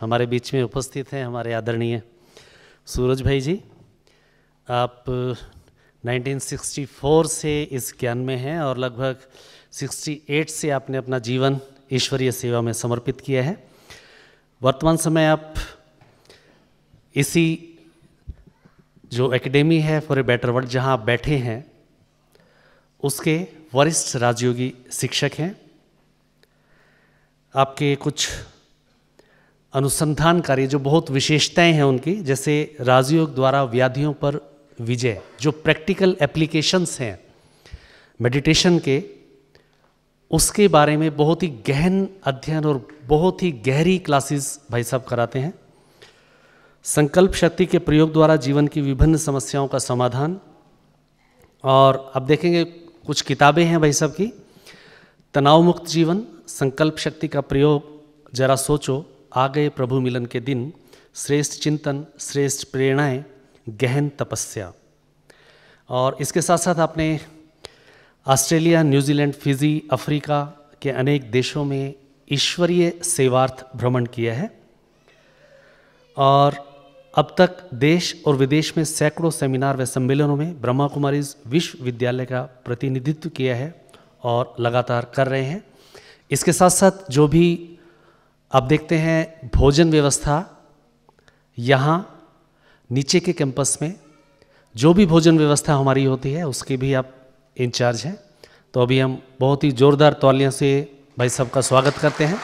हमारे बीच में उपस्थित हैं हमारे आदरणीय सूरज भाई जी। आप 1964 से इस ज्ञान में हैं और लगभग 68 से आपने अपना जीवन ईश्वरीय सेवा में समर्पित किया है। वर्तमान समय आप इसी जो एकेडमी है फॉर ए बेटर वर्ल्ड जहां आप बैठे हैं उसके वरिष्ठ राजयोगी शिक्षक हैं। आपके कुछ अनुसंधान कार्य जो बहुत विशेषताएं हैं उनकी, जैसे राजयोग द्वारा व्याधियों पर विजय, जो प्रैक्टिकल एप्लीकेशंस हैं मेडिटेशन के, उसके बारे में बहुत ही गहन अध्ययन और बहुत ही गहरी क्लासेस भाई साहब कराते हैं। संकल्प शक्ति के प्रयोग द्वारा जीवन की विभिन्न समस्याओं का समाधान, और अब देखेंगे कुछ किताबें हैं भाई साहब की। तनाव मुक्त जीवन, संकल्प शक्ति का प्रयोग, जरा सोचो, आ गए प्रभु मिलन के दिन, श्रेष्ठ चिंतन, श्रेष्ठ प्रेरणाएं, गहन तपस्या। और इसके साथ साथ आपने ऑस्ट्रेलिया, न्यूजीलैंड, फिजी, अफ्रीका के अनेक देशों में ईश्वरीय सेवार्थ भ्रमण किया है और अब तक देश और विदेश में सैकड़ों सेमिनार व सम्मेलनों में ब्रह्मा कुमारीज विश्वविद्यालय का प्रतिनिधित्व किया है और लगातार कर रहे हैं। इसके साथ साथ जो भी आप देखते हैं भोजन व्यवस्था, यहाँ नीचे के कैंपस में जो भी भोजन व्यवस्था हमारी होती है उसके भी आप इंचार्ज हैं। तो अभी हम बहुत ही ज़ोरदार तालियों से भाई साहब का स्वागत करते हैं।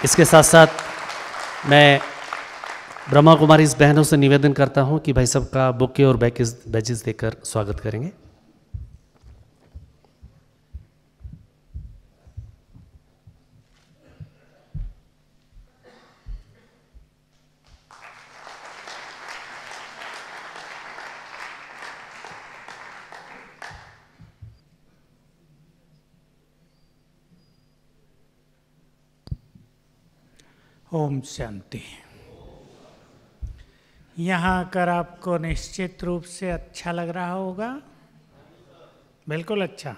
इसके साथ साथ मैं ब्रह्मा कुमारी इस बहनों से निवेदन करता हूं कि भाई साहब का बुके और बैजेस देकर स्वागत करेंगे। ओम शांति। यहाँ आकर आपको निश्चित रूप से अच्छा लग रहा होगा। बिल्कुल अच्छा।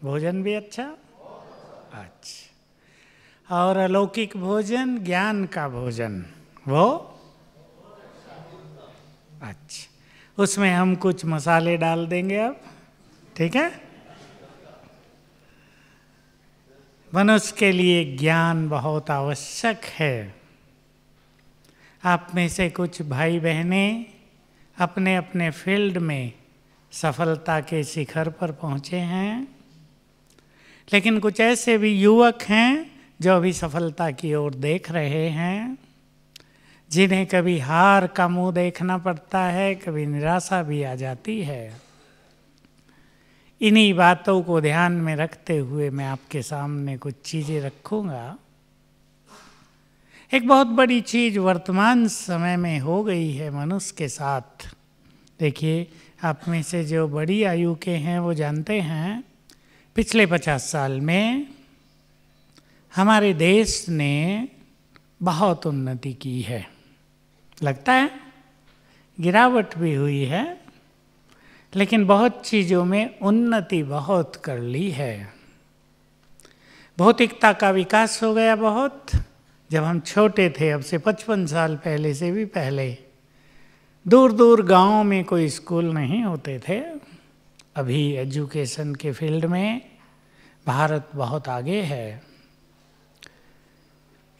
भोजन भी अच्छा। अच्छा। और अलौकिक भोजन, ज्ञान का भोजन, वो अच्छा। उसमें हम कुछ मसाले डाल देंगे अब, ठीक है। मनुष्य के लिए ज्ञान बहुत आवश्यक है। आप में से कुछ भाई बहनें अपने अपने फील्ड में सफलता के शिखर पर पहुंचे हैं, लेकिन कुछ ऐसे भी युवक हैं जो अभी सफलता की ओर देख रहे हैं, जिन्हें कभी हार का मुंह देखना पड़ता है, कभी निराशा भी आ जाती है। इन्हीं बातों को ध्यान में रखते हुए मैं आपके सामने कुछ चीज़ें रखूँगा। एक बहुत बड़ी चीज़ वर्तमान समय में हो गई है मनुष्य के साथ। देखिए, आप में से जो बड़ी आयु के हैं वो जानते हैं, पिछले 50 साल में हमारे देश ने बहुत उन्नति की है। लगता है गिरावट भी हुई है, लेकिन बहुत चीज़ों में उन्नति बहुत कर ली है। भौतिकता का विकास हो गया बहुत। जब हम छोटे थे, अब से 55 साल पहले से भी पहले, दूर दूर गाँव में कोई स्कूल नहीं होते थे। अभी एजुकेशन के फील्ड में भारत बहुत आगे है,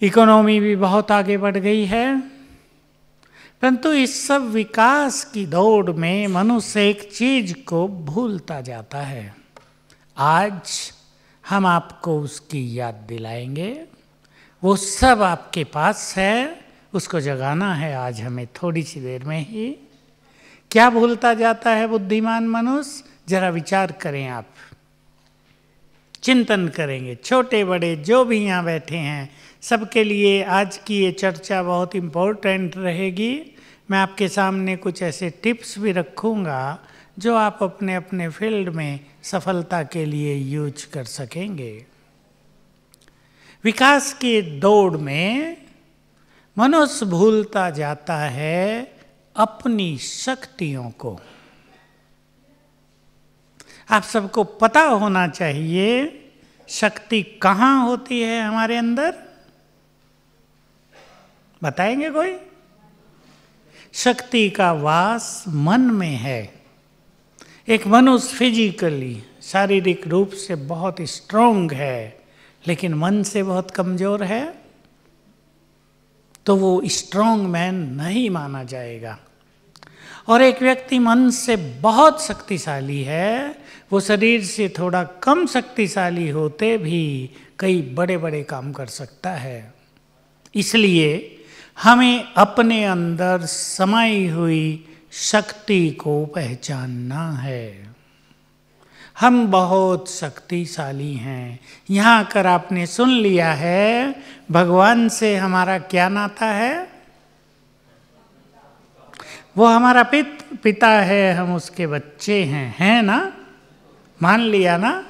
इकोनॉमी भी बहुत आगे बढ़ गई है। परंतु इस सब विकास की दौड़ में मनुष्य एक चीज को भूलता जाता है। आज हम आपको उसकी याद दिलाएंगे। वो सब आपके पास है, उसको जगाना है आज हमें थोड़ी सी देर में ही। क्या भूलता जाता है बुद्धिमान मनुष्य? जरा विचार करें, आप चिंतन करेंगे। छोटे बड़े जो भी यहाँ बैठे हैं, सबके लिए आज की ये चर्चा बहुत इम्पोर्टेंट रहेगी। मैं आपके सामने कुछ ऐसे टिप्स भी रखूँगा जो आप अपने अपने फील्ड में सफलता के लिए यूज कर सकेंगे। विकास की दौड़ में मनुष्य भूलता जाता है अपनी शक्तियों को। आप सबको पता होना चाहिए शक्ति कहाँ होती है हमारे अंदर। बताएंगे कोई? शक्ति का वास मन में है। एक मनुष्य फिजिकली शारीरिक रूप से बहुत स्ट्रांग है, लेकिन मन से बहुत कमजोर है, तो वो स्ट्रांग मैन नहीं माना जाएगा। और एक व्यक्ति मन से बहुत शक्तिशाली है, वो शरीर से थोड़ा कम शक्तिशाली होते भी कई बड़े बड़े काम कर सकता है। इसलिए हमें अपने अंदर समाई हुई शक्ति को पहचानना है। हम बहुत शक्तिशाली हैं। यहाँ आकर आपने सुन लिया है भगवान से हमारा क्या नाता है? वो हमारा पिता है, हम उसके बच्चे हैं, है ना? मान लिया ना?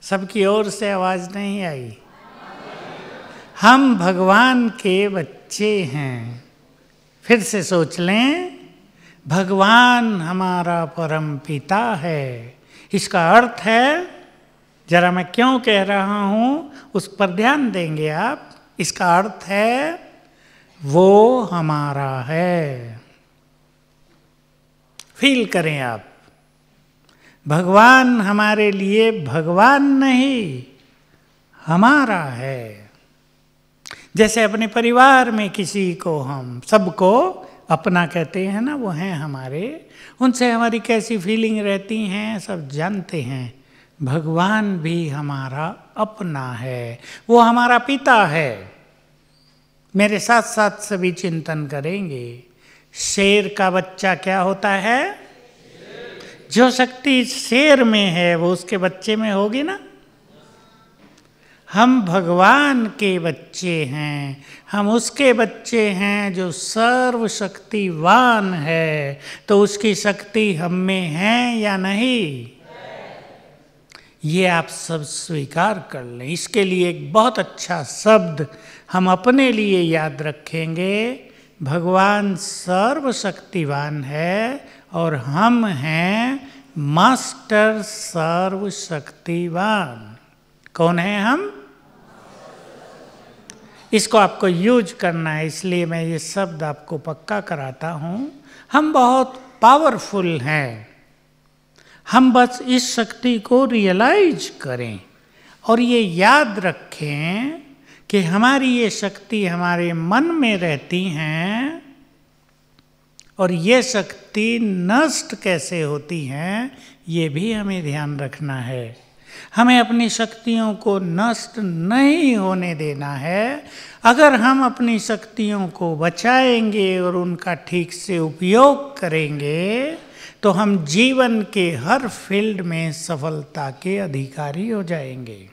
सबकी ओर से आवाज नहीं आई। हम भगवान के बच्चे हैं। फिर से सोच लें, भगवान हमारा परम पिता है। इसका अर्थ है, जरा मैं क्यों कह रहा हूं उस पर ध्यान देंगे आप। इसका अर्थ है वो हमारा है। फील करें आप, भगवान हमारे लिए भगवान नहीं, हमारा है। जैसे अपने परिवार में किसी को हम सबको अपना कहते हैं ना, वो हैं हमारे, उनसे हमारी कैसी फीलिंग रहती हैं सब जानते हैं। भगवान भी हमारा अपना है, वो हमारा पिता है। मेरे साथ साथ सभी चिंतन करेंगे। शेर का बच्चा क्या होता है? जो शक्ति शेर में है वो उसके बच्चे में होगी ना। हम भगवान के बच्चे हैं, हम उसके बच्चे हैं जो सर्वशक्तिवान है। तो उसकी शक्ति हम में है या नहीं? ये आप सब स्वीकार कर लें। इसके लिए एक बहुत अच्छा शब्द हम अपने लिए याद रखेंगे। भगवान सर्वशक्तिवान है और हम हैं मास्टर सर्वशक्तिवान। कौन है हम? इसको आपको यूज करना है, इसलिए मैं ये शब्द आपको पक्का कराता हूँ। हम बहुत पावरफुल हैं। हम बस इस शक्ति को रियलाइज करें और ये याद रखें कि हमारी ये शक्ति हमारे मन में रहती हैं और ये शक्ति नष्ट कैसे होती हैं ये भी हमें ध्यान रखना है। हमें अपनी शक्तियों को नष्ट नहीं होने देना है। अगर हम अपनी शक्तियों को बचाएंगे और उनका ठीक से उपयोग करेंगे तो हम जीवन के हर फील्ड में सफलता के अधिकारी हो जाएंगे।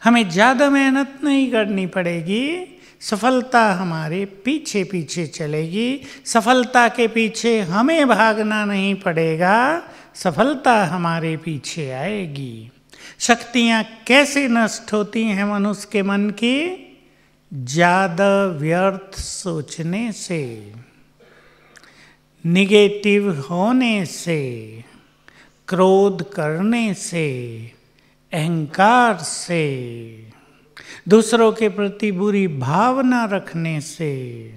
हमें ज़्यादा मेहनत नहीं करनी पड़ेगी, सफलता हमारे पीछे पीछे चलेगी। सफलता के पीछे हमें भागना नहीं पड़ेगा, सफलता हमारे पीछे आएगी। शक्तियाँ कैसे नष्ट होती हैं मनुष्य के मन की? ज़्यादा व्यर्थ सोचने से, निगेटिव होने से, क्रोध करने से, अहंकार से, दूसरों के प्रति बुरी भावना रखने से,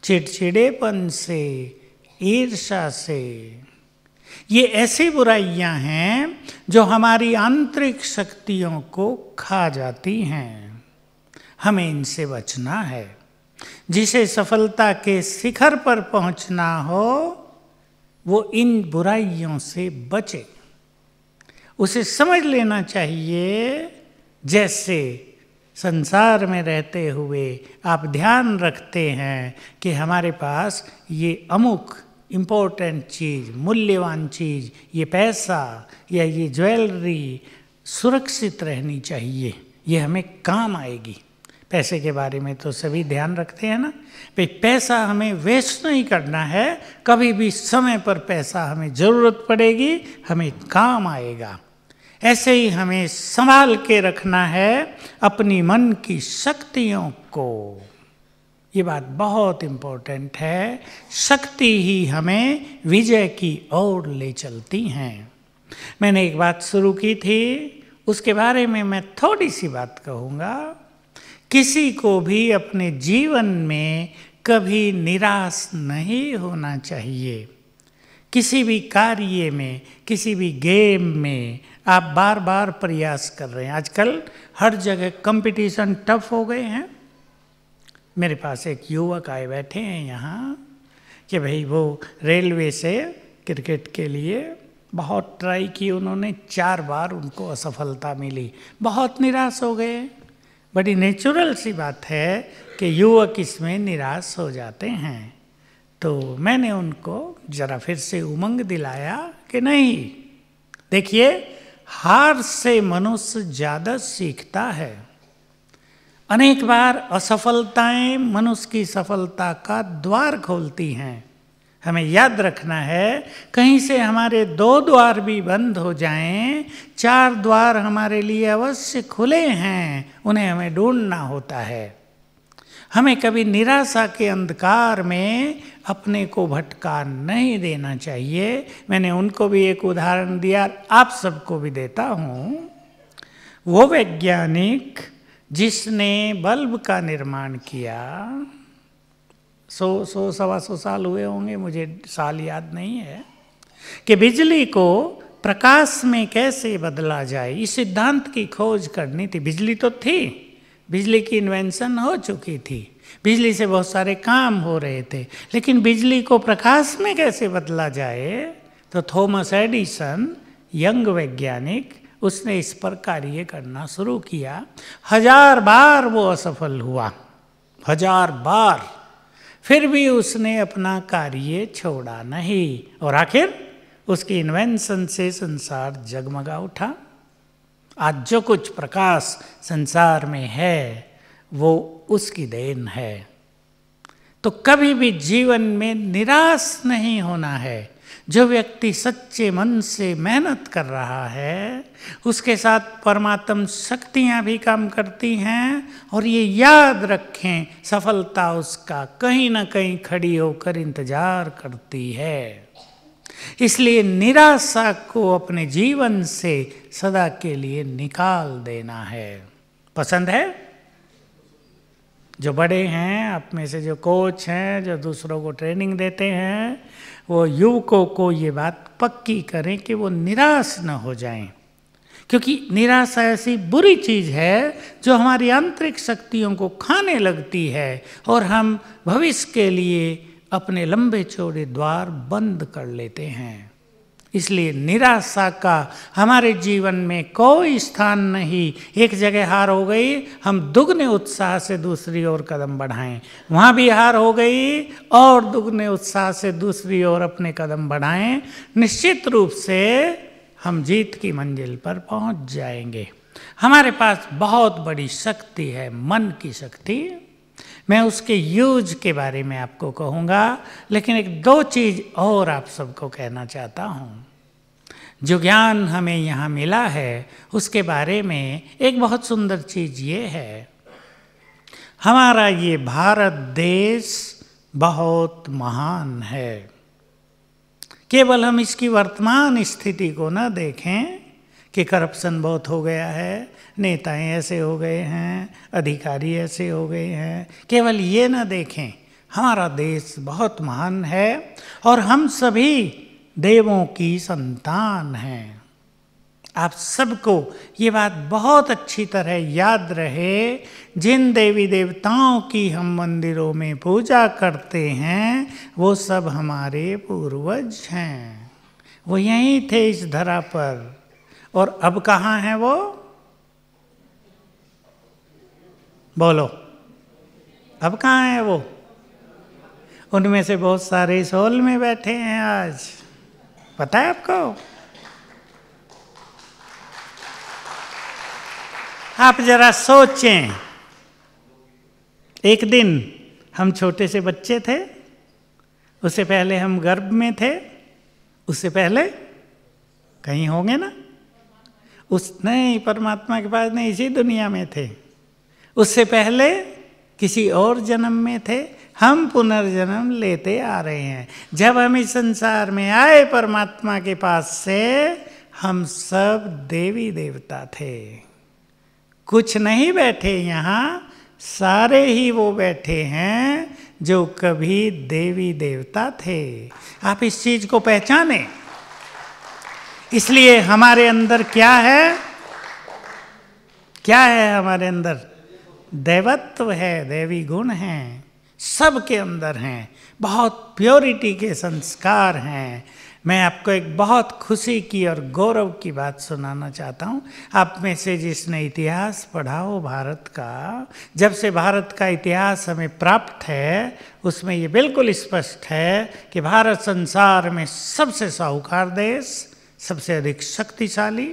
चिड़चिड़ेपन से, ईर्ष्या से। ये ऐसी बुराइयां हैं जो हमारी आंतरिक शक्तियों को खा जाती हैं। हमें इनसे बचना है। जिसे सफलता के शिखर पर पहुंचना हो वो इन बुराइयों से बचे। उसे समझ लेना चाहिए जैसे संसार में रहते हुए आप ध्यान रखते हैं कि हमारे पास ये अमुक इम्पोर्टेंट चीज़, मूल्यवान चीज़, ये पैसा या ये ज्वेलरी सुरक्षित रहनी चाहिए, ये हमें काम आएगी। पैसे के बारे में तो सभी ध्यान रखते हैं ना, भाई पैसा हमें वेस्ट नहीं करना है, कभी भी समय पर पैसा हमें ज़रूरत पड़ेगी, हमें काम आएगा। ऐसे ही हमें संभाल के रखना है अपनी मन की शक्तियों को। ये बात बहुत इम्पोर्टेंट है। शक्ति ही हमें विजय की ओर ले चलती हैं। मैंने एक बात शुरू की थी, उसके बारे में मैं थोड़ी सी बात कहूँगा किसी को भी अपने जीवन में कभी निराश नहीं होना चाहिए। किसी भी कार्य में, किसी भी गेम में आप बार बार प्रयास कर रहे हैं। आजकल हर जगह कंपटीशन टफ हो गए हैं। मेरे पास एक युवक आए बैठे हैं यहाँ कि भाई वो रेलवे से क्रिकेट के लिए बहुत ट्राई की उन्होंने, 4 बार उनको असफलता मिली, बहुत निराश हो गए। बड़ी नेचुरल सी बात है कि युवक इसमें निराश हो जाते हैं। तो मैंने उनको जरा फिर से उमंग दिलाया कि नहीं, देखिए हार से मनुष्य ज़्यादा सीखता है। अनेक बार असफलताएं मनुष्य की सफलता का द्वार खोलती हैं। हमें याद रखना है, कहीं से हमारे 2 द्वार भी बंद हो जाएं, 4 द्वार हमारे लिए अवश्य खुले हैं, उन्हें हमें ढूंढना होता है। हमें कभी निराशा के अंधकार में अपने को भटका नहीं देना चाहिए। मैंने उनको भी एक उदाहरण दिया, आप सबको भी देता हूँ। वो वैज्ञानिक जिसने बल्ब का निर्माण किया, 100-125 साल हुए होंगे, मुझे साल याद नहीं है, कि बिजली को प्रकाश में कैसे बदला जाए, इस सिद्धांत की खोज करनी थी। बिजली तो थी, बिजली की इन्वेंशन हो चुकी थी, बिजली से बहुत सारे काम हो रहे थे, लेकिन बिजली को प्रकाश में कैसे बदला जाए, तो थॉमस एडिसन, यंग वैज्ञानिक, उसने इस पर कार्य करना शुरू किया। 1000 बार वो असफल हुआ, 1000 बार, फिर भी उसने अपना कार्य छोड़ा नहीं, और आखिर उसकी इन्वेंशन से संसार जगमगा उठा। आज जो कुछ प्रकाश संसार में है वो उसकी देन है। तो कभी भी जीवन में निराश नहीं होना है। जो व्यक्ति सच्चे मन से मेहनत कर रहा है उसके साथ परमात्म शक्तियाँ भी काम करती हैं, और ये याद रखें सफलता उसका कहीं ना कहीं खड़ी होकर इंतजार करती है। इसलिए निराशा को अपने जीवन से सदा के लिए निकाल देना है। पसंद है? जो बड़े हैं आप में से, जो कोच हैं, जो दूसरों को ट्रेनिंग देते हैं, वो युवकों को ये बात पक्की करें कि वो निराश न हो जाएं, क्योंकि निराशा ऐसी बुरी चीज़ है जो हमारी आंतरिक शक्तियों को खाने लगती है, और हम भविष्य के लिए अपने लंबे चौड़े द्वार बंद कर लेते हैं। इसलिए निराशा का हमारे जीवन में कोई स्थान नहीं। एक जगह हार हो गई, हम दुगने उत्साह से दूसरी ओर कदम बढ़ाएं। वहाँ भी हार हो गई और दुगने उत्साह से दूसरी ओर अपने कदम बढ़ाएं। निश्चित रूप से हम जीत की मंजिल पर पहुँच जाएंगे। हमारे पास बहुत बड़ी शक्ति है, मन की शक्ति। मैं उसके यूज के बारे में आपको कहूँगा, लेकिन 1-2 चीज़ और आप सबको कहना चाहता हूँ। जो ज्ञान हमें यहाँ मिला है उसके बारे में एक बहुत सुंदर चीज़ ये है, हमारा ये भारत देश बहुत महान है। केवल हम इसकी वर्तमान स्थिति को न देखें कि करप्शन बहुत हो गया है, नेताएं ऐसे हो गए हैं, अधिकारी ऐसे हो गए हैं, केवल ये न देखें। हमारा देश बहुत महान है और हम सभी देवों की संतान हैं। आप सबको ये बात बहुत अच्छी तरह याद रहे, जिन देवी देवताओं की हम मंदिरों में पूजा करते हैं वो सब हमारे पूर्वज हैं। वो यहीं थे इस धरा पर, और अब कहाँ हैं वो? बोलो, अब कहाँ हैं वो? उनमें से बहुत सारे इस हॉल में बैठे हैं आज, पता है आपको? आप जरा सोचें, एक दिन हम छोटे से बच्चे थे, उससे पहले हम गर्भ में थे, उससे पहले कहीं होंगे ना, उस नहीं परमात्मा के पास नहीं, इसी दुनिया में थे। उससे पहले किसी और जन्म में थे। हम पुनर्जन्म लेते आ रहे हैं। जब हम इस संसार में आए परमात्मा के पास से, हम सब देवी देवता थे। कुछ नहीं बैठे यहाँ, सारे ही वो बैठे हैं जो कभी देवी देवता थे। आप इस चीज को पहचाने। इसलिए हमारे अंदर क्या है? क्या है हमारे अंदर? देवत्व है, देवी गुण हैं, सबके अंदर हैं, बहुत प्योरिटी के संस्कार हैं। मैं आपको एक बहुत खुशी की और गौरव की बात सुनाना चाहता हूँ। आप में से जिसने इतिहास पढ़ा हो भारत का, जब से भारत का इतिहास हमें प्राप्त है, उसमें ये बिल्कुल स्पष्ट है कि भारत संसार में सबसे साहूकार देश, सबसे अधिक शक्तिशाली,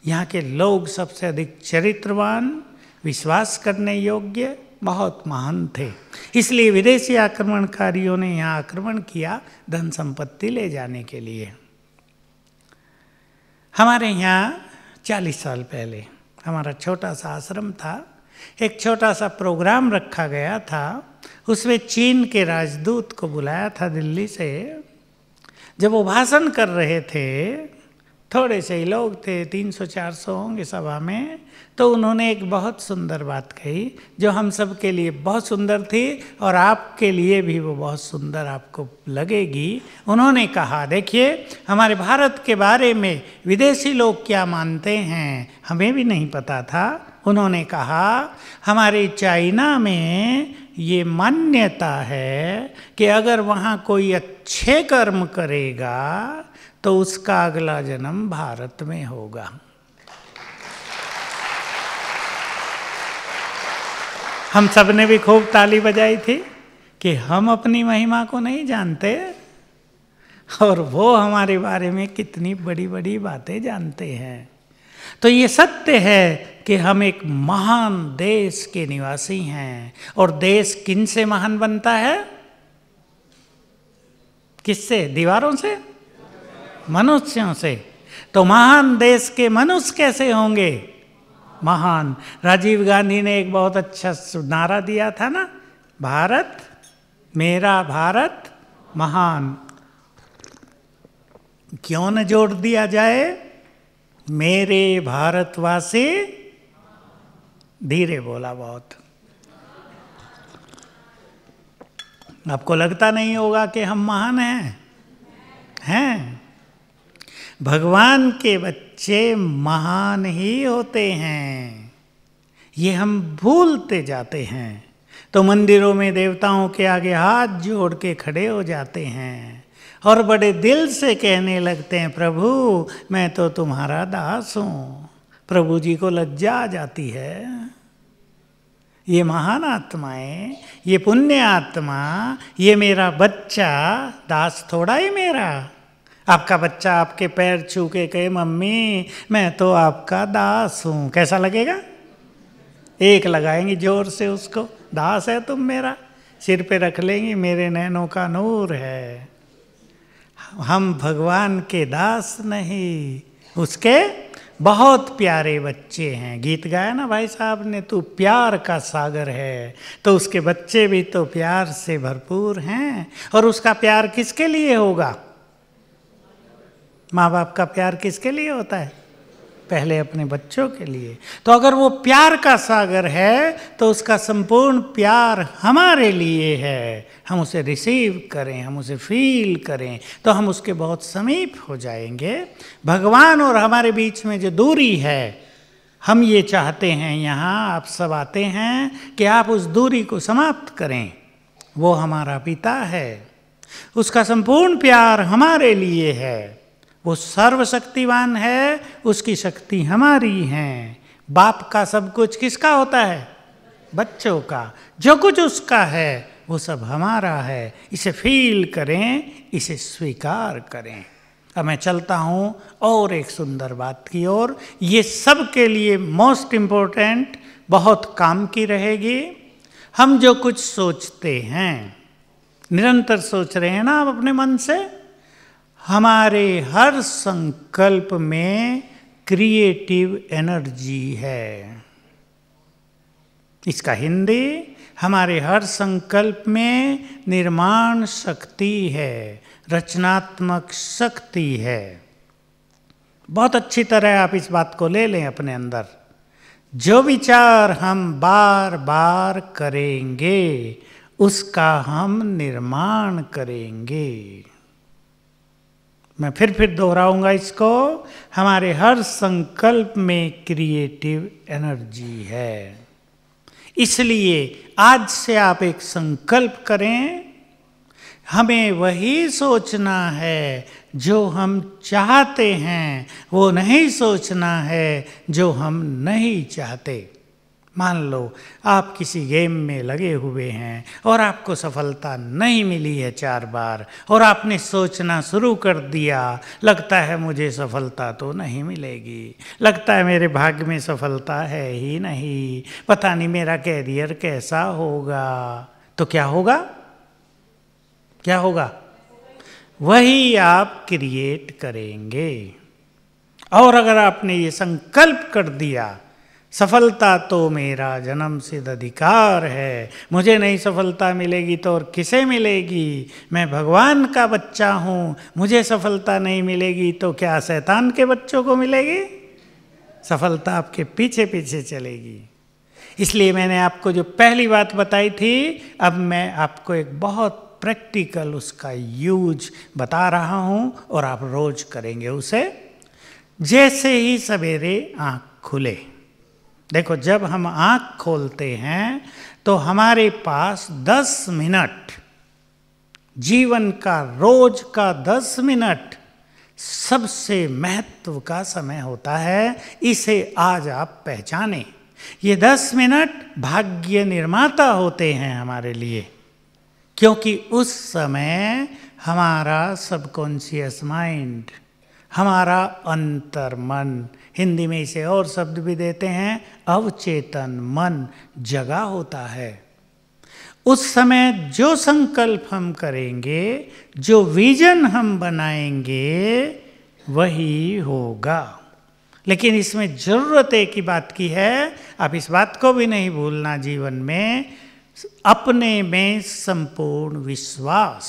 यहाँ के लोग सबसे अधिक चरित्रवान, विश्वास करने योग्य, बहुत महान थे। इसलिए विदेशी आक्रमणकारियों ने यहाँ आक्रमण किया धन संपत्ति ले जाने के लिए। हमारे यहाँ 40 साल पहले हमारा छोटा सा आश्रम था। एक छोटा सा प्रोग्राम रखा गया था। उसमें चीन के राजदूत को बुलाया था दिल्ली से। जब वो भाषण कर रहे थे, थोड़े से ही लोग थे, 300-400 होंगे सभा में, तो उन्होंने एक बहुत सुंदर बात कही जो हम सब के लिए बहुत सुंदर थी और आपके लिए भी वो बहुत सुंदर आपको लगेगी। उन्होंने कहा, देखिए हमारे भारत के बारे में विदेशी लोग क्या मानते हैं हमें भी नहीं पता था। उन्होंने कहा, हमारे चाइना में ये मान्यता है कि अगर वहाँ कोई अच्छे कर्म करेगा तो उसका अगला जन्म भारत में होगा। हम सब ने भी खूब ताली बजाई थी कि हम अपनी महिमा को नहीं जानते और वो हमारे बारे में कितनी बड़ी बड़ी बातें जानते हैं। तो ये सत्य है कि हम एक महान देश के निवासी हैं। और देश किन से महान बनता है? किससे? दीवारों से? मनुष्यों से। तो महान देश के मनुष्य कैसे होंगे? महान। राजीव गांधी ने एक बहुत अच्छा नारा दिया था ना, भारत मेरा भारत महान। क्यों न जोड़ दिया जाए, मेरे भारतवासी। धीरे बोला बहुत। आपको लगता नहीं होगा कि हम महान हैं? भगवान के बच्चे महान ही होते हैं, ये हम भूलते जाते हैं। तो मंदिरों में देवताओं के आगे हाथ जोड़ के खड़े हो जाते हैं और बड़े दिल से कहने लगते हैं, प्रभु मैं तो तुम्हारा दास हूँ। प्रभु जी को लज्जा आ जाती है। ये महान आत्माएं, ये पुण्य आत्मा, ये मेरा बच्चा दास थोड़ा ही मेरा। आपका बच्चा आपके पैर छू के कहे, मम्मी मैं तो आपका दास हूँ, कैसा लगेगा? एक लगाएंगी जोर से उसको, दास है तुम मेरा। सिर पे रख लेंगी, मेरे नैनों का नूर है। हम भगवान के दास नहीं, उसके बहुत प्यारे बच्चे हैं। गीत गाया ना भाई साहब ने, तू प्यार का सागर है। तो उसके बच्चे भी तो प्यार से भरपूर हैं। और उसका प्यार किसके लिए होगा? माँ बाप का प्यार किसके लिए होता है? पहले अपने बच्चों के लिए। तो अगर वो प्यार का सागर है तो उसका संपूर्ण प्यार हमारे लिए है। हम उसे रिसीव करें, हम उसे फील करें तो हम उसके बहुत समीप हो जाएंगे। भगवान और हमारे बीच में जो दूरी है, हम ये चाहते हैं, यहाँ आप सब आते हैं कि आप उस दूरी को समाप्त करें। वो हमारा पिता है, उसका संपूर्ण प्यार हमारे लिए है। वो सर्वशक्तिवान है, उसकी शक्ति हमारी है। बाप का सब कुछ किसका होता है? बच्चों का। जो कुछ उसका है वो सब हमारा है। इसे फील करें, इसे स्वीकार करें। अब मैं चलता हूँ और एक सुंदर बात की ओर। ये सब के लिए मोस्ट इम्पोर्टेंट, बहुत काम की रहेगी। हम जो कुछ सोचते हैं, निरंतर सोच रहे हैं ना आप अपने मन से, हमारे हर संकल्प में क्रिएटिव एनर्जी है। इसका हिंदी, हमारे हर संकल्प में निर्माण शक्ति है, रचनात्मक शक्ति है। बहुत अच्छी तरह आप इस बात को ले लें अपने अंदर। जो विचार हम बार बार करेंगे उसका हम निर्माण करेंगे। मैं फिर दोहराऊंगा इसको, हमारे हर संकल्प में क्रिएटिव एनर्जी है। इसलिए आज से आप एक संकल्प करें, हमें वही सोचना है जो हम चाहते हैं, वो नहीं सोचना है जो हम नहीं चाहते। मान लो आप किसी गेम में लगे हुए हैं और आपको सफलता नहीं मिली है 4 बार, और आपने सोचना शुरू कर दिया, लगता है मुझे सफलता तो नहीं मिलेगी, लगता है मेरे भाग्य में सफलता है ही नहीं, पता नहीं मेरा कैरियर कैसा होगा। तो क्या होगा? क्या होगा? वही आप क्रिएट करेंगे। और अगर आपने ये संकल्प कर दिया, सफलता तो मेरा जन्म सिद्ध अधिकार है, मुझे नहीं सफलता मिलेगी तो और किसे मिलेगी, मैं भगवान का बच्चा हूँ, मुझे सफलता नहीं मिलेगी तो क्या शैतान के बच्चों को मिलेगी? सफलता आपके पीछे पीछे चलेगी। इसलिए मैंने आपको जो पहली बात बताई थी, अब मैं आपको एक बहुत प्रैक्टिकल उसका यूज बता रहा हूँ और आप रोज करेंगे उसे। जैसे ही सवेरे आँख खुले, देखो जब हम आँख खोलते हैं तो हमारे पास 10 मिनट, जीवन का रोज का 10 मिनट सबसे महत्व का समय होता है। इसे आज आप पहचानें। ये 10 मिनट भाग्य निर्माता होते हैं हमारे लिए, क्योंकि उस समय हमारा सबकॉन्शियस माइंड, हमारा अंतर्मन, हिंदी में इसे और शब्द भी देते हैं अवचेतन मन, जगा होता है। उस समय जो संकल्प हम करेंगे, जो विजन हम बनाएंगे, वही होगा। लेकिन इसमें जरूरत एक ही बात की है, आप इस बात को भी नहीं भूलना जीवन में, अपने में संपूर्ण विश्वास।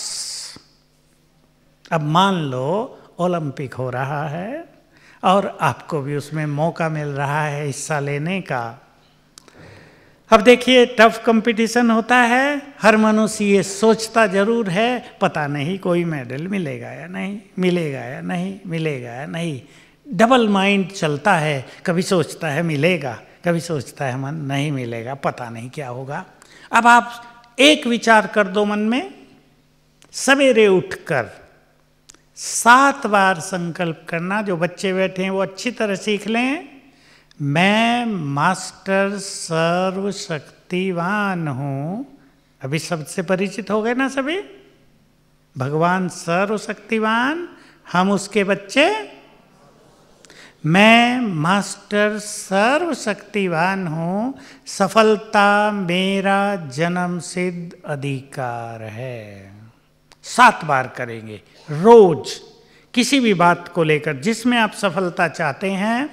अब मान लो ओलंपिक हो रहा है और आपको भी उसमें मौका मिल रहा है हिस्सा लेने का। अब देखिए टफ कंपटीशन होता है, हर मनुष्य ये सोचता जरूर है, पता नहीं कोई मेडल मिलेगा या नहीं, मिलेगा या नहीं, मिलेगा या नहीं। डबल माइंड चलता है, कभी सोचता है मिलेगा, कभी सोचता है मन नहीं मिलेगा, पता नहीं क्या होगा। अब आप एक विचार कर दो मन में, सवेरे उठकर 7 बार संकल्प करना। जो बच्चे बैठे हैं वो अच्छी तरह सीख लें, मैं मास्टर सर्वशक्तिवान हूँ। अभी सबसे परिचित हो गए ना सभी, भगवान सर्वशक्तिवान, हम उसके बच्चे। मैं मास्टर सर्वशक्तिवान हूँ, सफलता मेरा जन्म सिद्ध अधिकार है। 7 बार करेंगे रोज, किसी भी बात को लेकर जिसमें आप सफलता चाहते हैं,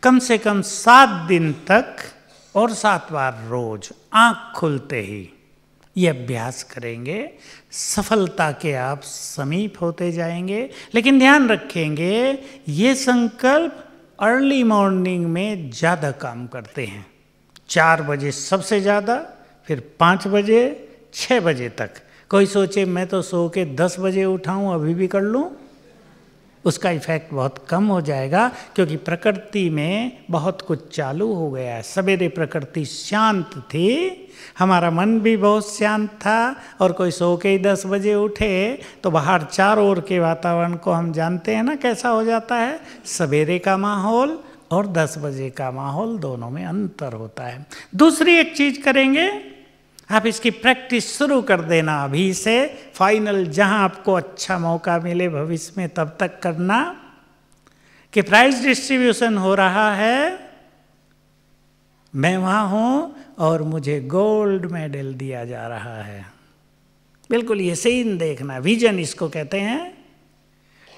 कम से कम 7 दिन तक और 7 बार रोज आँख खुलते ही ये अभ्यास करेंगे। सफलता के आप समीप होते जाएंगे। लेकिन ध्यान रखेंगे ये संकल्प अर्ली मॉर्निंग में ज़्यादा काम करते हैं। 4 बजे सबसे ज़्यादा, फिर 5 बजे, 6 बजे तक। कोई सोचे मैं तो सो के 10 बजे उठाऊं अभी भी कर लूं, उसका इफेक्ट बहुत कम हो जाएगा, क्योंकि प्रकृति में बहुत कुछ चालू हो गया है। सवेरे प्रकृति शांत थी, हमारा मन भी बहुत शांत था, और कोई सो के ही 10 बजे उठे तो बाहर चारों ओर के वातावरण को हम जानते हैं ना कैसा हो जाता है। सवेरे का माहौल और 10 बजे का माहौल, दोनों में अंतर होता है। दूसरी एक चीज़ करेंगे, आप इसकी प्रैक्टिस शुरू कर देना अभी से, फाइनल जहां आपको अच्छा मौका मिले भविष्य में तब तक करना, कि प्राइज डिस्ट्रीब्यूशन हो रहा है, मैं वहाँ हूँ और मुझे गोल्ड मेडल दिया जा रहा है। बिल्कुल ये सीन देखना, विजन इसको कहते हैं।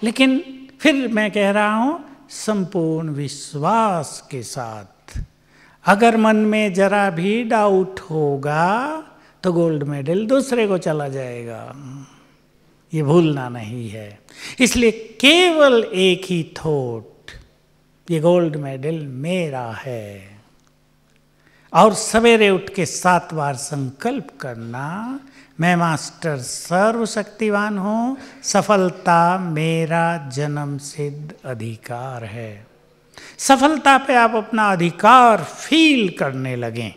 लेकिन फिर मैं कह रहा हूँ संपूर्ण विश्वास के साथ। अगर मन में जरा भी डाउट होगा तो गोल्ड मेडल दूसरे को चला जाएगा, ये भूलना नहीं है। इसलिए केवल एक ही थॉट, ये गोल्ड मेडल मेरा है। और सवेरे उठ के 7 बार संकल्प करना, मैं मास्टर सर्वशक्तिवान हूँ, सफलता मेरा जन्म सिद्ध अधिकार है। सफलता पे आप अपना अधिकार फील करने लगें,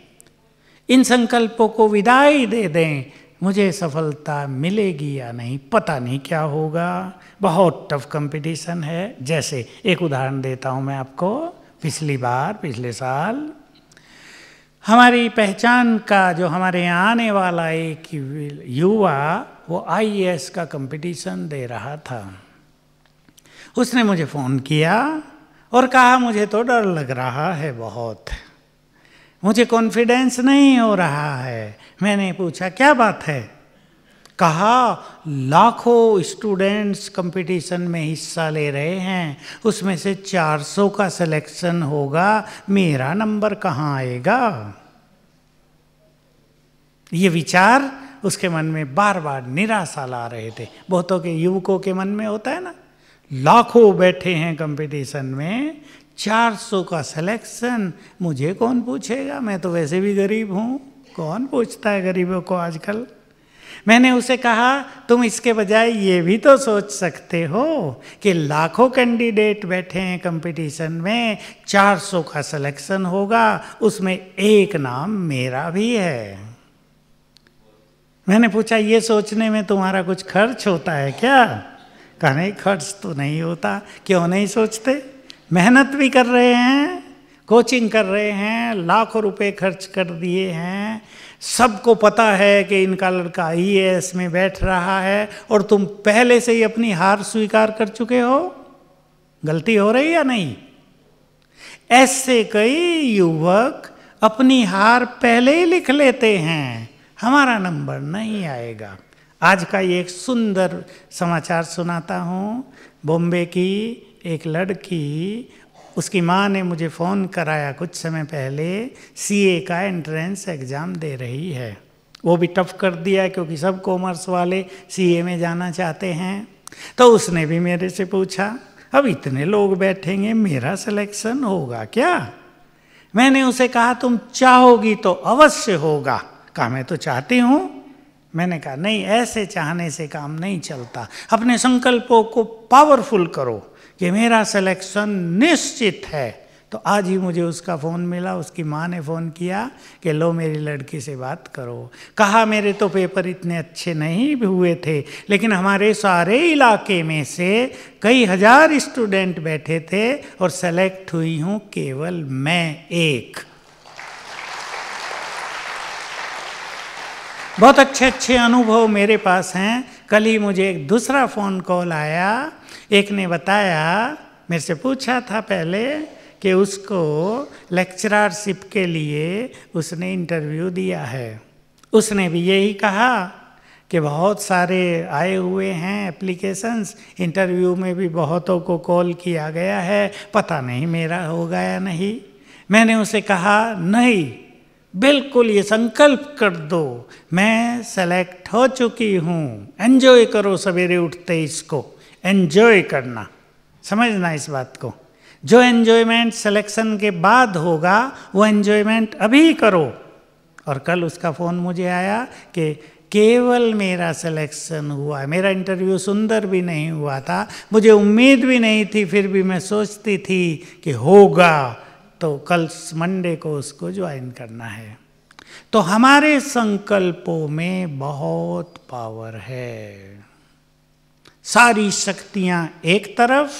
इन संकल्पों को विदाई दे दें। मुझे सफलता मिलेगी या नहीं, पता नहीं क्या होगा, बहुत टफ कंपटीशन है। जैसे एक उदाहरण देता हूँ मैं आपको। पिछले साल हमारी पहचान का जो हमारे यहाँ आने वाला एक युवा, वो IAS का कंपटीशन दे रहा था। उसने मुझे फ़ोन किया और कहा मुझे तो डर लग रहा है बहुत, मुझे कॉन्फिडेंस नहीं हो रहा है। मैंने पूछा क्या बात है? कहा लाखों स्टूडेंट्स कंपटीशन में हिस्सा ले रहे हैं, उसमें से 400 का सिलेक्शन होगा, मेरा नंबर कहाँ आएगा? ये विचार उसके मन में बार बार निराशा ला रहे थे। बहुतों के युवकों के मन में होता है ना, लाखों बैठे हैं कंपटीशन में, 400 का सिलेक्शन, मुझे कौन पूछेगा, मैं तो वैसे भी गरीब हूँ, कौन पूछता है गरीबों को आजकल। मैंने उसे कहा तुम इसके बजाय ये भी तो सोच सकते हो कि लाखों कैंडिडेट बैठे हैं कंपटीशन में, 400 का सिलेक्शन होगा, उसमें एक नाम मेरा भी है। मैंने पूछा ये सोचने में तुम्हारा कुछ खर्च होता है क्या? कहा नहीं, खर्च तो नहीं होता। क्यों नहीं सोचते? मेहनत भी कर रहे हैं, कोचिंग कर रहे हैं, लाखों रुपए खर्च कर दिए हैं, सबको पता है कि इनका लड़का IAS में बैठ रहा है, और तुम पहले से ही अपनी हार स्वीकार कर चुके हो। गलती हो रही या नहीं? ऐसे कई युवक अपनी हार पहले ही लिख लेते हैं, हमारा नंबर नहीं आएगा। आज का ये एक सुंदर समाचार सुनाता हूँ। बॉम्बे की एक लड़की, उसकी माँ ने मुझे फ़ोन कराया कुछ समय पहले, CA का एंट्रेंस एग्ज़ाम दे रही है। वो भी टफ कर दिया क्योंकि सब कॉमर्स वाले CA में जाना चाहते हैं। तो उसने भी मेरे से पूछा अब इतने लोग बैठेंगे, मेरा सिलेक्शन होगा क्या? मैंने उसे कहा तुम चाहोगी तो अवश्य होगा। कहा मैं तो चाहती हूँ। मैंने कहा नहीं, ऐसे चाहने से काम नहीं चलता, अपने संकल्पों को पावरफुल करो कि मेरा सिलेक्शन निश्चित है। तो आज ही मुझे उसका फ़ोन मिला, उसकी माँ ने फ़ोन किया कि लो मेरी लड़की से बात करो। कहा मेरे तो पेपर इतने अच्छे नहीं हुए थे, लेकिन हमारे सारे इलाके में से कई हजार स्टूडेंट बैठे थे और सेलेक्ट हुई हूँ केवल मैं एक। बहुत अच्छे अच्छे अनुभव मेरे पास हैं। कल ही मुझे एक दूसरा फ़ोन कॉल आया, एक ने बताया, मेरे से पूछा था पहले कि उसको लेक्चररशिप के लिए उसने इंटरव्यू दिया है। उसने भी यही कहा कि बहुत सारे आए हुए हैं एप्लीकेशंस, इंटरव्यू में भी बहुतों को कॉल किया गया है, पता नहीं मेरा होगा या नहीं। मैंने उसे कहा नहीं, बिल्कुल ये संकल्प कर दो, मैं सेलेक्ट हो चुकी हूँ। एंजॉय करो, सवेरे उठते इसको एंजॉय करना, समझना इस बात को। जो एंजॉयमेंट सिलेक्शन के बाद होगा वो एंजॉयमेंट अभी करो। और कल उसका फ़ोन मुझे आया कि केवल मेरा सिलेक्शन हुआ है, मेरा इंटरव्यू सुंदर भी नहीं हुआ था, मुझे उम्मीद भी नहीं थी, फिर भी मैं सोचती थी कि होगा, तो कल मंडे को उसको ज्वाइन करना है। तो हमारे संकल्पों में बहुत पावर है। सारी शक्तियाँ एक तरफ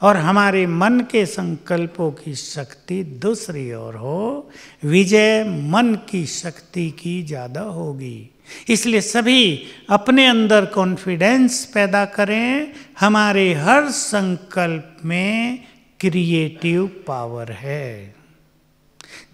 और हमारे मन के संकल्पों की शक्ति दूसरी ओर हो, विजय मन की शक्ति की ज़्यादा होगी। इसलिए सभी अपने अंदर कॉन्फिडेंस पैदा करें। हमारे हर संकल्प में क्रिएटिव पावर है।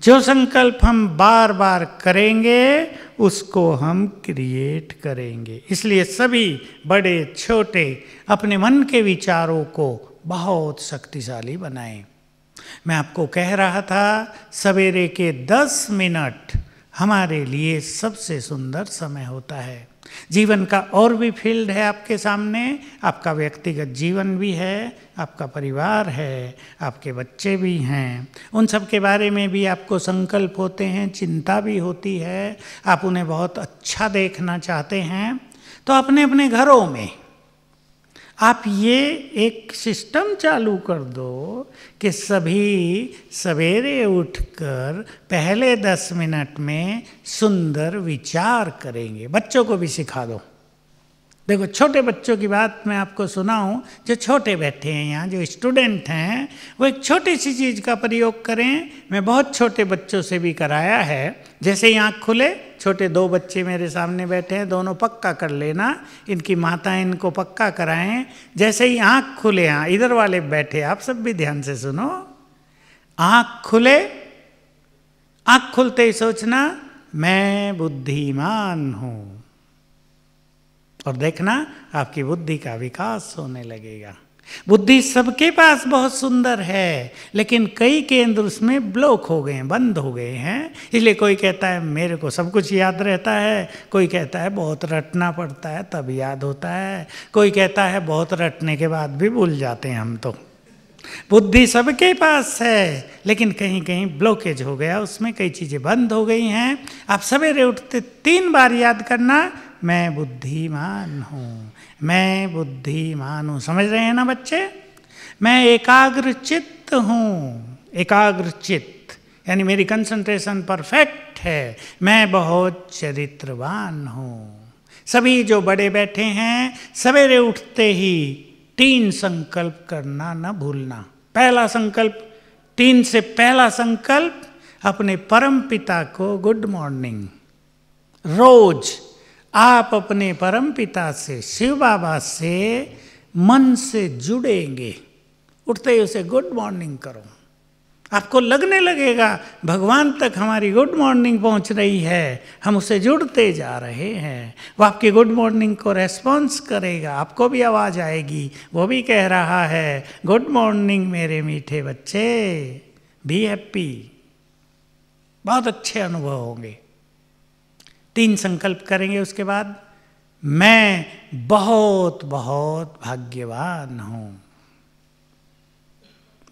जो संकल्प हम बार बार करेंगे उसको हम क्रिएट करेंगे। इसलिए सभी बड़े छोटे अपने मन के विचारों को बहुत शक्तिशाली बनाएं। मैं आपको कह रहा था सवेरे के 10 मिनट हमारे लिए सबसे सुंदर समय होता है। जीवन का और भी फील्ड है आपके सामने, आपका व्यक्तिगत जीवन भी है, आपका परिवार है, आपके बच्चे भी हैं, उन सब के बारे में भी आपको संकल्प होते हैं, चिंता भी होती है, आप उन्हें बहुत अच्छा देखना चाहते हैं। तो अपने अपने घरों में आप ये एक सिस्टम चालू कर दो कि सभी सवेरे उठकर पहले 10 मिनट में सुंदर विचार करेंगे। बच्चों को भी सिखा दो। देखो, छोटे बच्चों की बात मैं आपको सुनाऊं, जो छोटे बैठे हैं यहाँ, जो स्टूडेंट हैं, वो एक छोटी सी चीज़ का प्रयोग करें। मैं बहुत छोटे बच्चों से भी कराया है। जैसे ही आँख खुले, छोटे 2 बच्चे मेरे सामने बैठे हैं, दोनों पक्का कर लेना, इनकी माताएं इनको पक्का कराएं। जैसे ही आँख खुले, यहाँ इधर वाले बैठे, आप सब भी ध्यान से सुनो। आँख खुले, आँख खुलते ही सोचना, मैं बुद्धिमान हूँ, और देखना आपकी बुद्धि का विकास होने लगेगा। बुद्धि सबके पास बहुत सुंदर है, लेकिन कई केंद्र उसमें ब्लॉक हो गए हैं, बंद हो गए हैं। इसलिए कोई कहता है मेरे को सब कुछ याद रहता है, कोई कहता है बहुत रटना पड़ता है तब याद होता है, कोई कहता है बहुत रटने के बाद भी भूल जाते हैं हम। तो बुद्धि सबके पास है, लेकिन कहीं कहीं ब्लॉकेज हो गया, उसमें कई चीज़ें बंद हो गई हैं। आप सवेरे उठते 3 बार याद करना, मैं बुद्धिमान हूँ, मैं बुद्धिमान हूँ। समझ रहे हैं ना बच्चे? मैं एकाग्र चित्त हूँ, एकाग्र चित्त यानी मेरी कंसंट्रेशन परफेक्ट है, मैं बहुत चरित्रवान हूँ। सभी जो बड़े बैठे हैं, सवेरे उठते ही 3 संकल्प करना न भूलना। पहला संकल्प, 3 से पहला संकल्प, अपने परम पिता को गुड मॉर्निंग। रोज आप अपने परम पिता से, शिव बाबा से मन से जुड़ेंगे। उठते ही उसे गुड मॉर्निंग करो। आपको लगने लगेगा भगवान तक हमारी गुड मॉर्निंग पहुंच रही है, हम उससे जुड़ते जा रहे हैं। वो आपकी गुड मॉर्निंग को रेस्पॉन्स करेगा, आपको भी आवाज़ आएगी, वो भी कह रहा है गुड मॉर्निंग मेरे मीठे बच्चे, बी हैप्पी। बहुत अच्छे अनुभव होंगे। 3 संकल्प करेंगे। उसके बाद मैं बहुत बहुत भाग्यवान हूँ।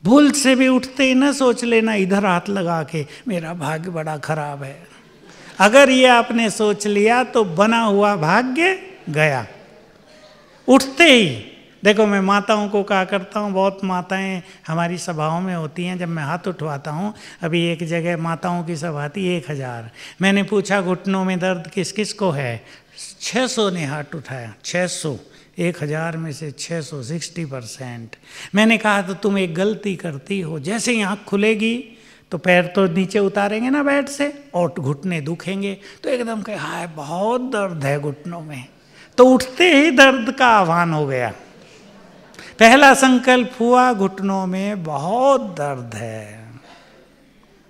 भूल से भी उठते ही न सोच लेना इधर हाथ लगा के मेरा भाग्य बड़ा खराब है। अगर ये आपने सोच लिया तो बना हुआ भाग्य गया। उठते ही देखो, मैं माताओं को कहा करता हूँ, बहुत माताएं हमारी सभाओं में होती हैं, जब मैं हाथ उठवाता हूँ, अभी एक जगह माताओं की सभा थी 1000। मैंने पूछा घुटनों में दर्द किस किस को है, 600 ने हाथ उठाया। 600, 1000 में से 600, 60%। मैंने कहा तो तुम एक गलती करती हो, जैसे ही आँख खुलेगी तो पैर तो नीचे उतारेंगे ना बेड से, और घुटने दुखेंगे, तो एकदम कहे हाय बहुत दर्द है घुटनों में, तो उठते ही दर्द का आह्वान हो गया। पहला संकल्प हुआ घुटनों में बहुत दर्द है।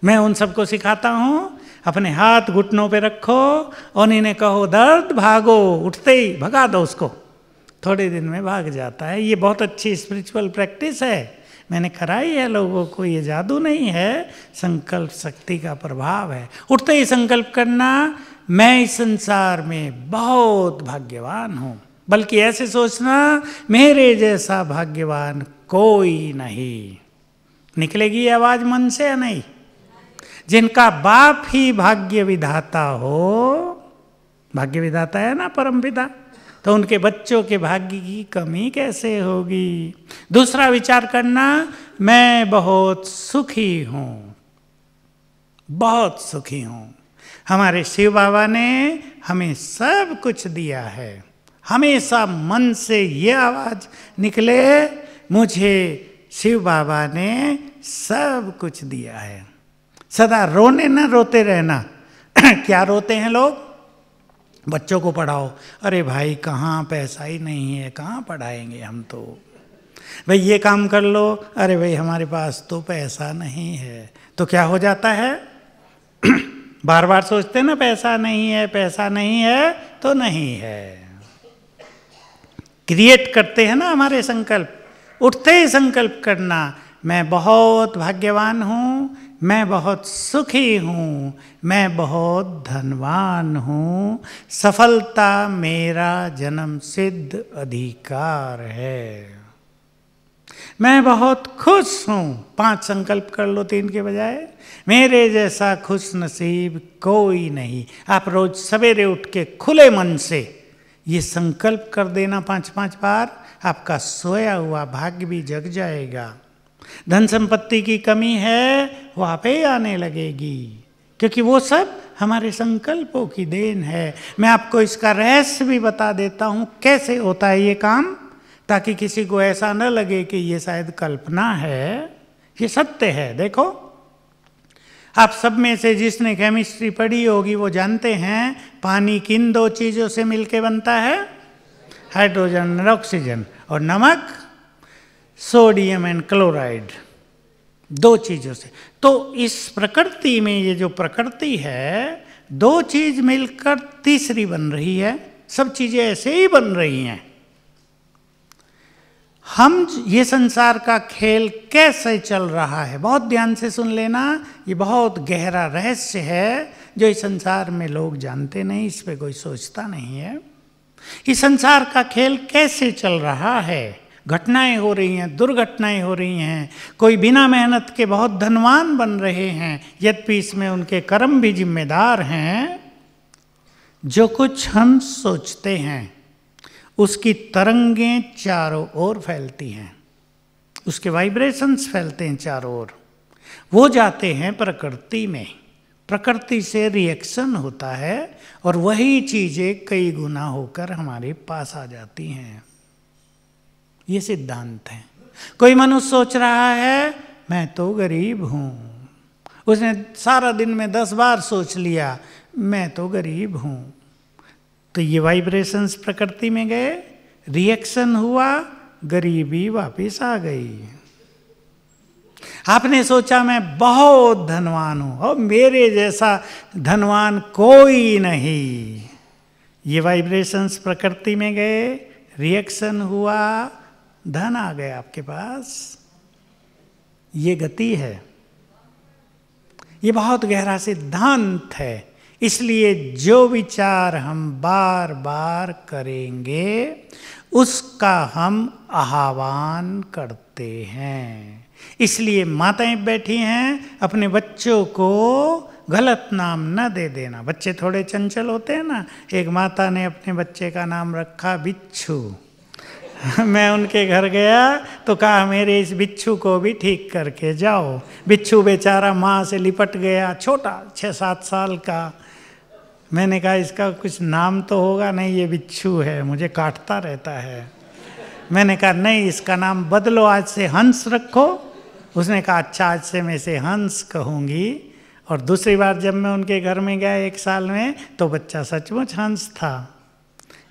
मैं उन सबको सिखाता हूँ, अपने हाथ घुटनों पे रखो और इन्हें कहो दर्द भागो, उठते ही भगा दो उसको। थोड़े दिन में भाग जाता है। ये बहुत अच्छी स्पिरिचुअल प्रैक्टिस है, मैंने कराई है लोगों को, ये जादू नहीं है, संकल्प शक्ति का प्रभाव है। उठते ही संकल्प करना, मैं इस संसार में बहुत भाग्यवान हूँ, बल्कि ऐसे सोचना मेरे जैसा भाग्यवान कोई नहीं। निकलेगी ये आवाज़ मन से या नहीं? जिनका बाप ही भाग्य विधाता हो, भाग्य विधाता है ना परम पिता, तो उनके बच्चों के भाग्य की कमी कैसे होगी? दूसरा विचार करना, मैं बहुत सुखी हूँ, बहुत सुखी हूँ। हमारे शिव बाबा ने हमें सब कुछ दिया है। हमेशा मन से ये आवाज़ निकले, मुझे शिव बाबा ने सब कुछ दिया है। सदा रोने न रोते रहना। क्या रोते हैं लोग? बच्चों को पढ़ाओ, अरे भाई कहाँ, पैसा ही नहीं है, कहाँ पढ़ाएंगे हम तो। भाई ये काम कर लो, अरे भाई हमारे पास तो पैसा नहीं है। तो क्या हो जाता है? बार बार सोचते हैं ना पैसा नहीं है, पैसा नहीं है, तो नहीं है। क्रिएट करते हैं ना हमारे संकल्प। उठते ही संकल्प करना, मैं बहुत भाग्यवान हूँ, मैं बहुत सुखी हूँ, मैं बहुत धनवान हूँ, सफलता मेरा जन्म सिद्ध अधिकार है। मैं बहुत खुश हूँ, 5 संकल्प कर लो 3 के बजाय। मेरे जैसा खुश नसीब कोई नहीं। आप रोज सवेरे उठ के खुले मन से ये संकल्प कर देना 5-5 बार, आपका सोया हुआ भाग्य भी जग जाएगा। धन संपत्ति की कमी है वो आपे आने लगेगी, क्योंकि वो सब हमारे संकल्पों की देन है। मैं आपको इसका रहस्य भी बता देता हूँ कैसे होता है ये काम, ताकि किसी को ऐसा न लगे कि ये शायद कल्पना है, ये सत्य है। देखो, आप सब में से जिसने केमिस्ट्री पढ़ी होगी वो जानते हैं पानी किन 2 चीज़ों से मिलके बनता है? हाइड्रोजन और ऑक्सीजन, और नमक सोडियम एंड क्लोराइड, 2 चीज़ों से। तो इस प्रकृति में ये जो प्रकृति है 2 चीज़ मिलकर तीसरी बन रही है। सब चीज़ें ऐसे ही बन रही हैं। हम ये संसार का खेल कैसे चल रहा है, बहुत ध्यान से सुन लेना, ये बहुत गहरा रहस्य है जो इस संसार में लोग जानते नहीं, इस पे कोई सोचता नहीं है। इस संसार का खेल कैसे चल रहा है, घटनाएं हो रही हैं, दुर्घटनाएं हो रही हैं, कोई बिना मेहनत के बहुत धनवान बन रहे हैं, यद्यपि इसमें उनके कर्म भी जिम्मेदार हैं। जो कुछ हम सोचते हैं उसकी तरंगें चारों ओर फैलती हैं, उसके वाइब्रेशंस फैलते हैं चारों ओर, वो जाते हैं प्रकृति में, प्रकृति से रिएक्शन होता है और वही चीज़ें कई गुना होकर हमारे पास आ जाती हैं। ये सिद्धांत है। कोई मनुष्य सोच रहा है मैं तो गरीब हूँ, उसने सारा दिन में 10 बार सोच लिया मैं तो गरीब हूँ, तो ये वाइब्रेशंस प्रकृति में गए, रिएक्शन हुआ, गरीबी वापस आ गई। आपने सोचा मैं बहुत धनवान हूं और मेरे जैसा धनवान कोई नहीं, ये वाइब्रेशंस प्रकृति में गए, रिएक्शन हुआ, धन आ गया आपके पास। ये गति है, ये बहुत गहरा सिद्धांत है। इसलिए जो विचार हम बार बार करेंगे उसका हम आह्वान करते हैं। इसलिए माताएं बैठी हैं, अपने बच्चों को गलत नाम न दे देना। बच्चे थोड़े चंचल होते हैं ना, एक माता ने अपने बच्चे का नाम रखा बिच्छू। मैं उनके घर गया तो कहा मेरे इस बिच्छू को भी ठीक करके जाओ। बिच्छू बेचारा माँ से लिपट गया, छोटा 6-7 साल का। मैंने कहा इसका कुछ नाम तो होगा, नहीं ये बिच्छू है, मुझे काटता रहता है। मैंने कहा नहीं, इसका नाम बदलो, आज से हंस रखो। उसने कहा अच्छा, आज से मैं इसे हंस कहूँगी। और दूसरी बार जब मैं उनके घर में गया 1 साल में, तो बच्चा सचमुच हंस था।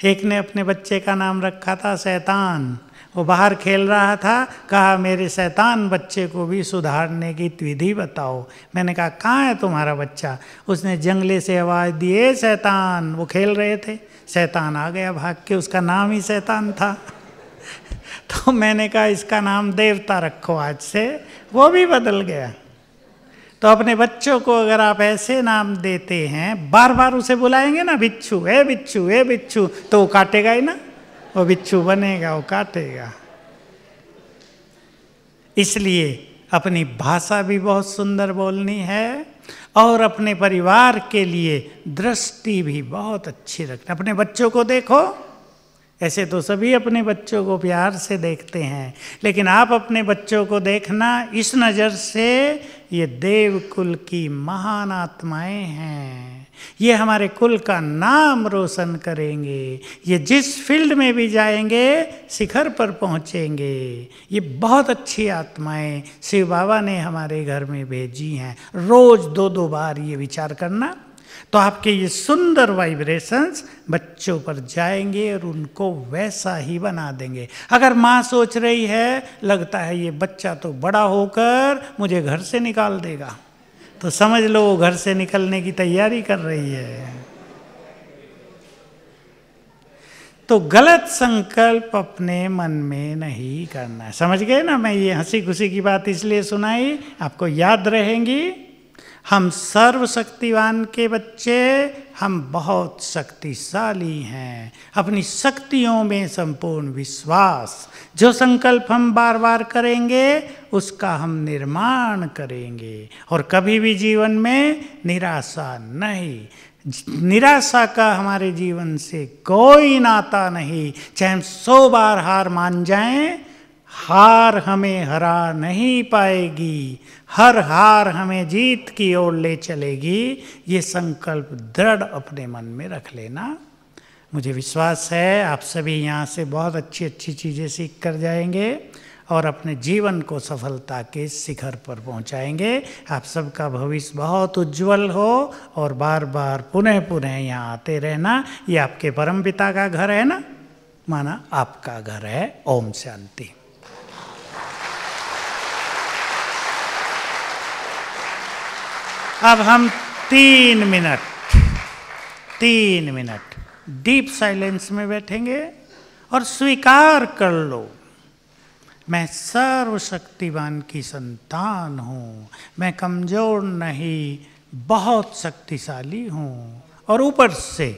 एक ने अपने बच्चे का नाम रखा था शैतान। वो बाहर खेल रहा था, कहा मेरे शैतान बच्चे को भी सुधारने की विधि बताओ। मैंने कहा कहाँ है तुम्हारा बच्चा? उसने जंगले से आवाज़ दी, ए शैतान। वो खेल रहे थे, शैतान आ गया भाग के, उसका नाम ही शैतान था। तो मैंने कहा इसका नाम देवता रखो आज से, वो भी बदल गया। तो अपने बच्चों को अगर आप ऐसे नाम देते हैं, बार बार उसे बुलाएंगे ना बिच्छू, ए बिच्छू, ए बिच्छू, तो वो काटेगा ही ना, वो बिच्छू बनेगा, वो काटेगा। इसलिए अपनी भाषा भी बहुत सुंदर बोलनी है और अपने परिवार के लिए दृष्टि भी बहुत अच्छी रखना। अपने बच्चों को देखो, ऐसे तो सभी अपने बच्चों को प्यार से देखते हैं, लेकिन आप अपने बच्चों को देखना इस नज़र से, ये देव कुल की महान आत्माएं हैं, ये हमारे कुल का नाम रोशन करेंगे, ये जिस फील्ड में भी जाएंगे शिखर पर पहुंचेंगे। ये बहुत अच्छी आत्माएं शिव बाबा ने हमारे घर में भेजी हैं। रोज़ 2-2 बार ये विचार करना, तो आपके ये सुंदर वाइब्रेशंस बच्चों पर जाएंगे और उनको वैसा ही बना देंगे। अगर माँ सोच रही है लगता है ये बच्चा तो बड़ा होकर मुझे घर से निकाल देगा, तो समझ लो वो घर से निकलने की तैयारी कर रही है। तो गलत संकल्प अपने मन में नहीं करना है। समझ गए ना? मैं ये हंसी खुशी की बात इसलिए सुनाई, आपको याद रहेंगी। हम सर्वशक्तिवान के बच्चे, हम बहुत शक्तिशाली हैं, अपनी शक्तियों में संपूर्ण विश्वास। जो संकल्प हम बार बार करेंगे उसका हम निर्माण करेंगे, और कभी भी जीवन में निराशा नहीं। निराशा का हमारे जीवन से कोई नाता नहीं। चाहे हम 100 बार हार मान जाएं, हार हमें हरा नहीं पाएगी। हर हार हमें जीत की ओर ले चलेगी। ये संकल्प दृढ़ अपने मन में रख लेना। मुझे विश्वास है आप सभी यहाँ से बहुत अच्छी अच्छी चीज़ें सीख कर जाएंगे और अपने जीवन को सफलता के शिखर पर पहुंचाएंगे। आप सबका भविष्य बहुत उज्जवल हो, और बार बार पुनः पुनः यहाँ आते रहना। ये आपके परमपिता का घर है ना, माना आपका घर है। ओम शांति। अब हम 3 मिनट डीप साइलेंस में बैठेंगे और स्वीकार कर लो, मैं सर्वशक्तिवान की संतान हूँ, मैं कमज़ोर नहीं, बहुत शक्तिशाली हूँ, और ऊपर से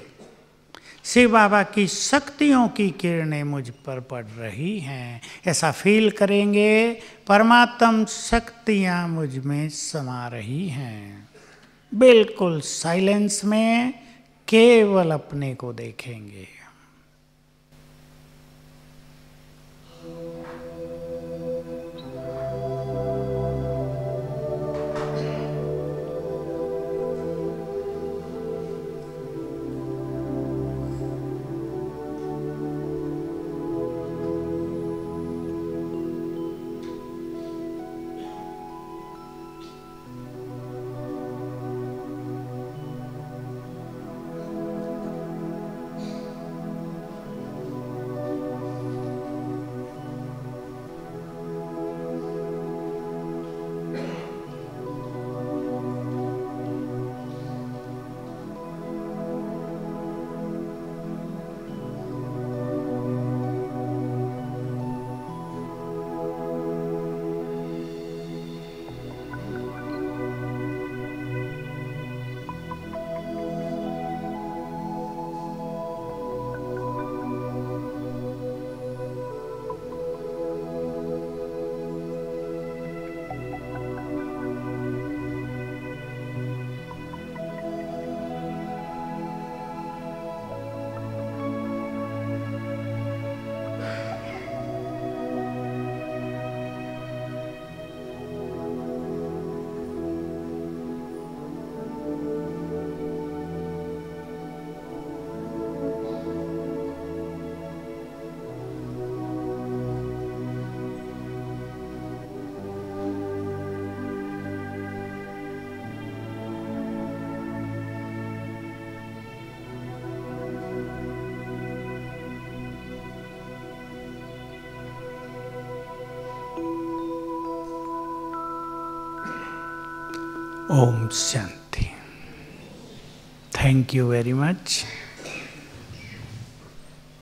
शिव बाबा की शक्तियों की किरणें मुझ पर पड़ रही हैं। ऐसा फील करेंगे परमात्म शक्तियाँ मुझ में समा रही हैं। बिल्कुल साइलेंस में केवल अपने को देखेंगे। ओम शांति। Thank you very much.